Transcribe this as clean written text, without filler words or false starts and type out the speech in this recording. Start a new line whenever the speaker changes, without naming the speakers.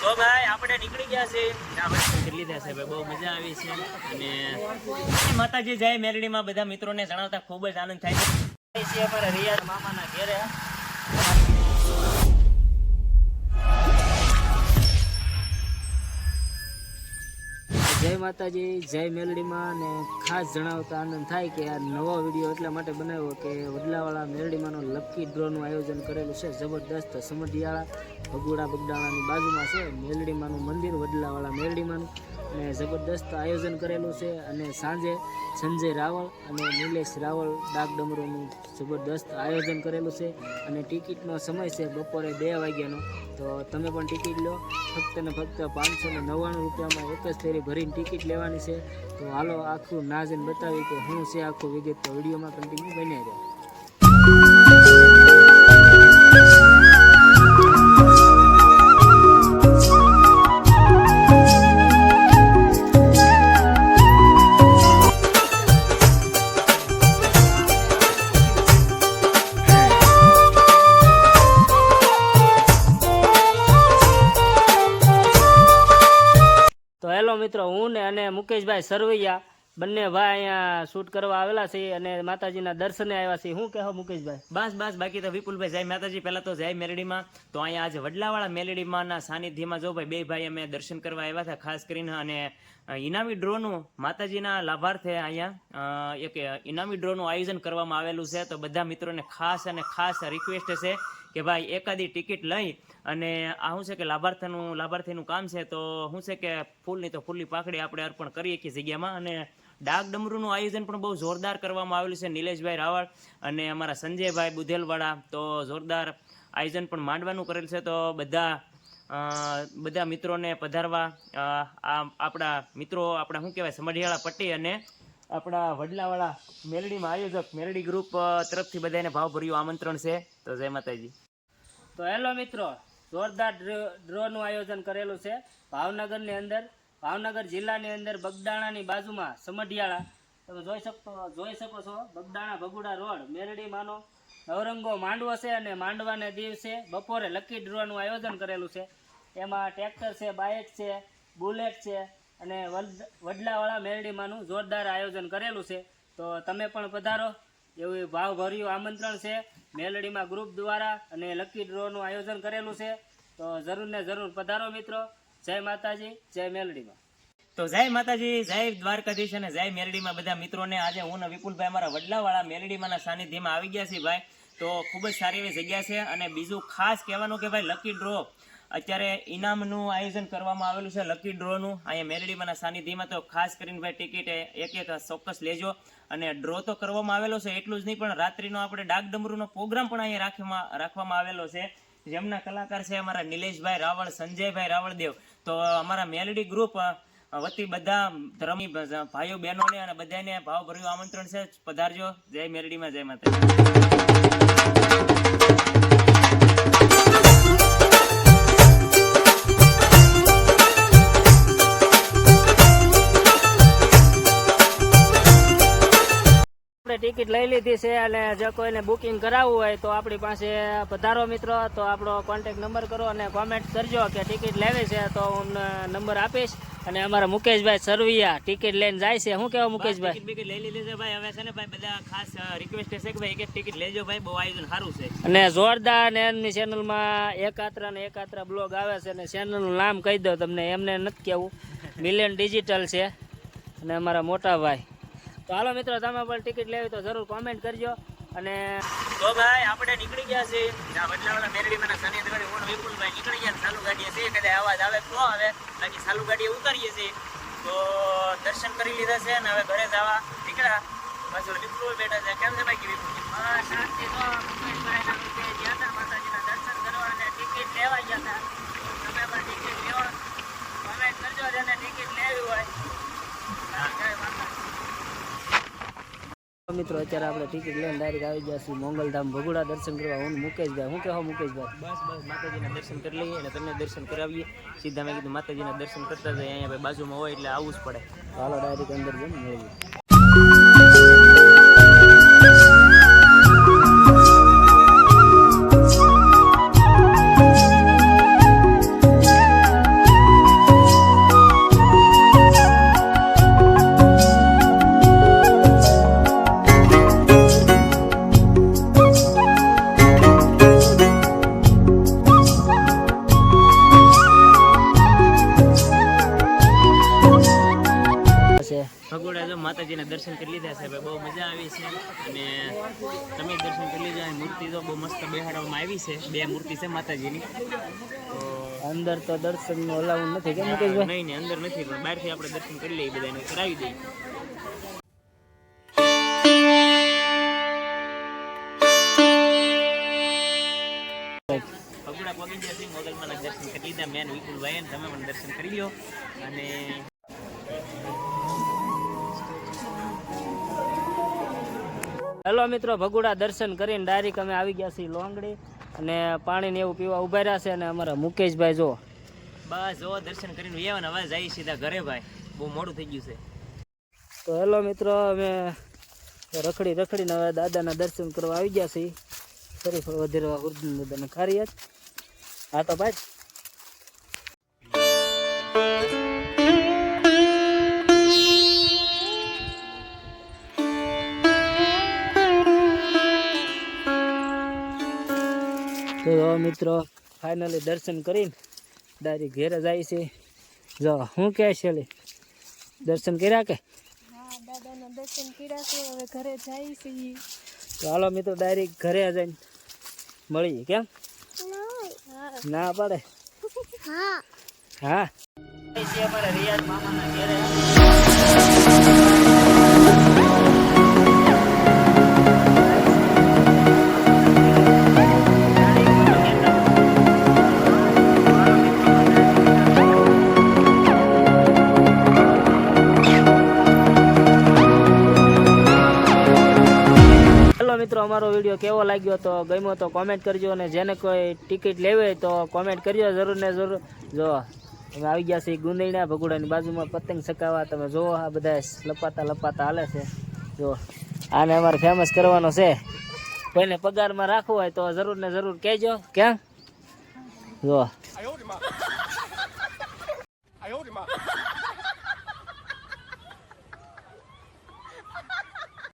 તો ભાઈ આપણે નીકળી ગયા છે આપણે લીધા છે ભાઈ, બહુ મજા આવી છે. અને માતાજી જય મેલડીમાં બધા મિત્રોને જણાવતા ખૂબ જ આનંદ થાય છે. અમારા રિયાઝ મામાના ઘેરે
જય માતાજી, જય મેલડીમાં. ને ખાસ જણાવતા આનંદ થાય કે આ નવો વિડીયો એટલા માટે બનાવ્યો કે વડલાવાળા મેલડીમાંનો લકી ડ્રોનું આયોજન કરેલું છે જબરદસ્ત. સમઢિયાળા ભગુડા બગડાણાની બાજુમાં છે મેલડીમાંનું મંદિર, વડલાવાળા મેલડીમાંનું. અને જબરદસ્ત આયોજન કરેલું છે. અને સાંજે સંજય રાવળ અને નિલેશ રાવળ ડાક ડમરોનું જબરદસ્ત આયોજન કરેલું છે. અને ટિકિટનો સમય છે બપોરે 2 વાગ્યાનો. તો તમે પણ ટિકિટ લો. ફક્ત ને ફક્ત 599 રૂપિયામાં એક જ ફેરી ભરીને ટિકિટ લેવાની છે. તો હાલો આખું નાજન બતાવી કે શું છે આખું વિગત. તો વિડીયોમાં કન્ટિન્યુ બન્યા રહે. તો હેલો મિત્રો, હું ને અને મુકેશભાઈ સરવૈયા બંને ભાઈ અહીંયા શૂટ કરવા આવેલા છે અને માતાજીના દર્શને આવ્યા છે. શું કહેવો મુકેશભાઈ?
બસ બાકી તો વિપુલભાઈ જય માતાજી. પહેલા તો જય મેલડીમાં. તો અહીંયા આજે વડલાવાળા મેલડીમાંના સાનિધ્યમાં જો ભાઈ બે ભાઈ અમે દર્શન કરવા આવ્યા હતા ખાસ કરીને. અને ઇનામી ડ્રોનું માતાજીના લાભાર્થે અહીંયા એક ઇનામી ડ્રોનું આયોજન કરવામાં આવેલું છે. તો બધા મિત્રોને ખાસ અને ખાસ રિક્વેસ્ટ છે કે ભાઈ એકાદી ટિકિટ લઈ અને આ શું છે કે લાભાર્થીનું કામ છે. તો શું છે કે ફૂલની તો ફૂલની પાકડી આપણે અર્પણ કરીએ કે જગ્યામાં. અને ડાક ડમરૂનું આયોજન પણ બહુ જોરદાર કરવામાં આવેલું છે. નિલેશભાઈ રાવળ અને અમારા સંજયભાઈ બુધેલવાળા તો જોરદાર આયોજન પણ માંડવાનું કરેલ છે. તો બધા મિત્રોને પધારવા આપણા મિત્રો આપણા શું કહેવાય સમઢિયાળા પટ્ટી અને આપણા વડલાવાળા મેલડીમાં આયોજક મેલડી ગ્રુપ તરફથી બધાને ભાવભર્યું આમંત્રણ છે. તો જય માતાજી.
તો હેલો મિત્રો, જોરદાર ડ્રોનું આયોજન કરેલું છે ભાવનગરની અંદર, ભાવનગર જિલ્લાની અંદર બગડાણાની બાજુમાં સમઢિયાળા. તમે જોઈ શકો છો બગડાણા ભગુડા રોડ મેલડીમાંનો નવરંગો માંડવો છે. અને માંડવાને દિવસે બપોરે લકી ડ્રોનું આયોજન કરેલું છે. એમાં ટ્રેક્ટર છે, બાઇક છે, બુલેટ છે અને વડલાવાળા મેલડીમાંનું જોરદાર આયોજન કરેલું છે. તો તમે પણ પધારો એવું ભાવભર્યું આમંત્રણ છે મેલડીમાં ગ્રુપ દ્વારા. અને લકી ડ્રોનું આયોજન કરેલું છે. તો જરૂર ને જરૂર પધારો મિત્રો. જય માતાજી, જય મેલડીમાં.
તો જય માતાજી, જય દ્વારકાધીશ અને જય મેલડીમાં બધા મિત્રોને. આજે હું ને વિપુલભાઈ અમારા વડલાવાળા મેલડીમાંના સાનિધ્યમાં આવી ગયા છીએ ભાઈ. તો ખૂબ જ સારી એવી જગ્યા છે. અને બીજું ખાસ કહેવાનું કે ભાઈ લકી ડ્રો અત્યારે ઇનામનું આયોજન કરવામાં આવેલું છે લકી ડ્રોનું અહીંયા મેલડીમાંના સાનિધ્યમાં. તો ખાસ કરીને ભાઈ ટિકિટ એક ચોક્કસ લેજો. અને ડ્રો તો કરવામાં આવેલો છે એટલું જ નહીં, પણ રાત્રિનો આપણે ડાક ડમરૂનો પ્રોગ્રામ પણ અહીંયા રાખવામાં આવેલો છે. જેમના કલાકાર છે અમારા નિલેશભાઈ રાવળ, સંજયભાઈ રાવળદેવ. તો અમારા મેલડી ગ્રુપ વતી બધા ધર્મી ભાઈઓ બહેનોને અને બધાને ભાવભર્યું આમંત્રણ છે. પધારજો. જય મેલડીમાં, જય માતા.
ટિકિટ લઈ લીધી છે. અને જો કોઈને બુકિંગ કરાવવું હોય તો આપણી પાસે પધારો મિત્રો. તો આપણો કોન્ટેક્ટ નંબર કરો અને કોમેન્ટ કરજો કે ટિકિટ લેવી છે તો હું નંબર આપીશ. અને અમારા મુકેશભાઈ સરવૈયા ટિકિટ લઈને જાય છે. શું કહેવા મુકેશભાઈ?
ટિકિટ લઈ લીધી છે ભાઈ. હવે છે ને ભાઈ બધા ખાસ રિક્વેસ્ટ છે કે ભાઈ એક ટિકિટ લેજો ભાઈ, બહુ આયોજન સારું છે.
અને જોરદાર ને એમની ચેનલમાં એકાત્રા બ્લોગ આવે છે. અને ચેનલનું નામ કહી દો તમને, એમને નથી કહેવું. મિલિયન ડિજિટલ છે અને અમારા મોટા ભાઈ. તો હાલો મિત્રો, તમે પણ ટિકિટ લેવી તો જરૂર કોમેન્ટ કરજો. અને
તો ભાઈ આપણે નીકળી ગયા છે વડલાવાળા મેલડીમાંના સાનિધ્યમાં. હું વિપુલભાઈ નીકળી ગયા. ચાલુ ગાડીએ છે, કદાચ અવાજ આવે તો આવે, બાકી ચાલુ ગાડીએ ઉતારીએ છીએ. તો દર્શન કરી લીધા છે અને હવે ઘરે જવા નીકળ્યા. પાછળ વિપુલ બેઠા છે. કેમ છે ભાઈ વિપુલ?
શાંતિ તો માતાજીના દર્શન કરવા અને ટિકિટ લેવા ગયા હતા. તમે પણ ટિકિટ લેવો, કોમેન્ટ કરજો જેને ટિકિટ લેવી હોય. મિત્રો અત્યારે આપણે ટિકિટ લઈને ડાયરેક્ટ આવી ગયા છીએ મોંગલધામ ભગુડા દર્શન કરવા. હું મુકેશભાઈ. શું કહેવા મુકેશભાઈ?
બસ માતાજીના દર્શન કરી લઈએ અને તમને દર્શન કરાવીએ. સીધા મેં કીધું માતાજીના દર્શન કરતા જાય, અહીંયા ભાઈ બાજુમાં હોય એટલે આવવું જ પડે.
ચાલો ડાયરેક્ટ અંદર જઈને મળીએ.
ભગોડા જો માતાજીના દર્શન કરી લીધા છે ભાઈ, બહુ મજા આવી છે. અને તમે દર્શન કરી લીધા. અહીં મૂર્તિ તો બહુ મસ્ત બેહાડવામાં આવી છે, 2 મૂર્તિ છે માતાજીની. તો
અંદર તો દર્શન અલાઉ નથી કે મુકેશભાઈ?
નહીં નહીં, અંદર નથી, પણ બહારથી આપણે દર્શન કરી લઈએ, બધાને કરાવી દઈએ. ભગોડા પગી ગયા છે, મોગલમાના દર્શન કરી લીધા. મેન વિપુલભાઈ તમે પણ દર્શન કરી લો. અને
હેલો મિત્રો, ભગુડા દર્શન કરીને ડાયરેક્ટ અમે આવી ગયા છીએ લોંગડી, અને પાણી ને એવું પીવા ઉભા રહ્યા છે. અને અમારા મુકેશભાઈ જો
બસ જો દર્શન કરીને આવ્યા ને હવે જઈએ સીધા ઘરે ભાઈ, બહુ મોડું થઈ ગયું છે.
તો હેલો મિત્રો, અમે રખડીને હવે દાદાના દર્શન કરવા આવી ગયા છીએ. ફરી વધેરવા ઉર્દુન દાદાને ખારિયાત. હા તો ભાઈ તો મિત્રો ફાઇનલી દર્શન કરીને ડાયરેક્ટ ઘેરે જાય છે. જો હું કહે છે દર્શન કર્યા કે?
હા, દાદાના દર્શન કર્યા છે, હવે ઘરે જાય છે.
તો હાલો મિત્રો ડાયરેક્ટ ઘરે જઈને મળીએ. કેમ ના પડે? હા અમારે રિયાઝ મામાના ઘેરે. મિત્રો અમારો વિડીયો કેવો લાગ્યો તો ગમ્યો તો કોમેન્ટ કરજો, અને જેને કોઈ ટિકિટ લેવી હોય તો કોમેન્ટ કરજો જરૂર ને જરૂર. જો અમે આવી ગયા છીએ ગુંદીણા ભગુડાની બાજુમાં પતંગ ચકાવવા. તમે જુઓ આ બધા લપાતા હાલે છે. જો આને અમારે ફેમસ કરવાનો છે. કોઈને પગારમાં રાખવું હોય તો જરૂર ને જરૂર કહેજો. કેમ જો